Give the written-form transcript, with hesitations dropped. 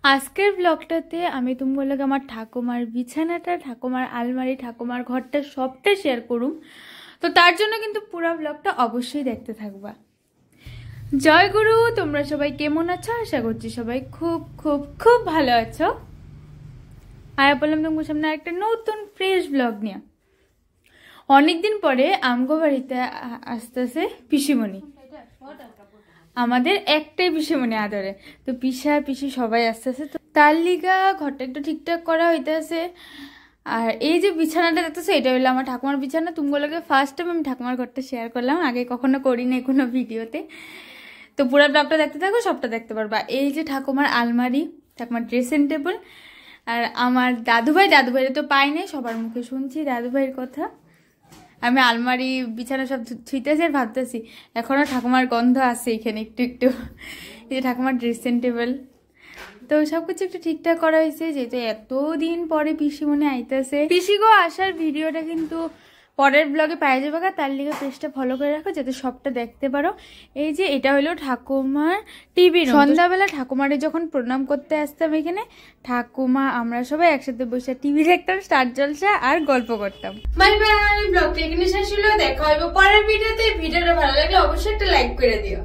আজকের ব্লগটাতে আমি তোমাগুলোকে আমার ঠাকুমার বিছানাটা, ঠাকুমার আলমারি, ঠাকুমার ঘরটা সবটা শেয়ার করুম। তো তার জন্য কিন্তু পুরো ব্লগটা অবশ্যই দেখতে থাকবা। জয় গুরু, তোমরা সবাই কেমন আছো? আশা করছি সবাই খুব খুব খুব ভালো আছো। আয়া বললাম তোমার সামনে একটা নতুন ফ্রেশ ব্লগ নিয়ে। অনেকদিন পরে আমগো বাড়িতে আসতেছে পিসিমণি। আমাদের একটাই পিসিমণি আদরে, তো পিসা পিসি সবাই আসতেছে। তো তার লিগা ঘরটা একটু ঠিকঠাক করা হইতেছে। আর এই যে বিছানাটা দেখতেছে, এটা হইলো আমার ঠাকুমার বিছানা। তুমগুলোকে ফার্স্ট টাইম আমি ঠাকুমার ঘরটা শেয়ার করলাম, আগে কখনো করি নাই কোনো ভিডিওতে। তো পুরো ব্লগটা দেখতে থাকো, সবটা দেখতে পারবা। এই যে ঠাকুমার আলমারি, ঠাকুমার ড্রেসিং টেবিল, আর আমার দাদুভাইরে তো পাই নাই, সবার মুখে শুনছি দাদুভাইয়ের কথা। আমি আলমারি বিছানা সব ছুঁইতেছি আর ভাবতেছি এখনো ঠাকুমার গন্ধ আছে এখানে একটু একটু। এই যে ঠাকুমার ড্রেসিং টেবিল, তো সবকিছু একটু ঠিকঠাক করা হয়েছে, যেহেতু এতদিন পরে পিসিমণি আইতেছে। পিসিগো আসার ভিডিওটা কিন্তু পরের ব্লগে পাই যাবে, তার লিগে পেজটা ফলো করে রাখো যাতে সবটা দেখতে পারো। এই যে এটা হলো ঠাকুমার টিভি রুম। সন্ধ্যাবেলা ঠাকুমারে যখন প্রণাম করতে আসতাম এখানে, ঠাকুমা আমরা সবাই একসাথে বসে টিভি দেখতাম, স্টার জলসা আর গল্প করতাম। বাই বাই, ব্লগটা এখানে শেষ হলো। দেখা হবে পরের ভিডিওতে। ভিডিওটা ভালো লাগলে অবশ্যই একটা লাইক করে দিও।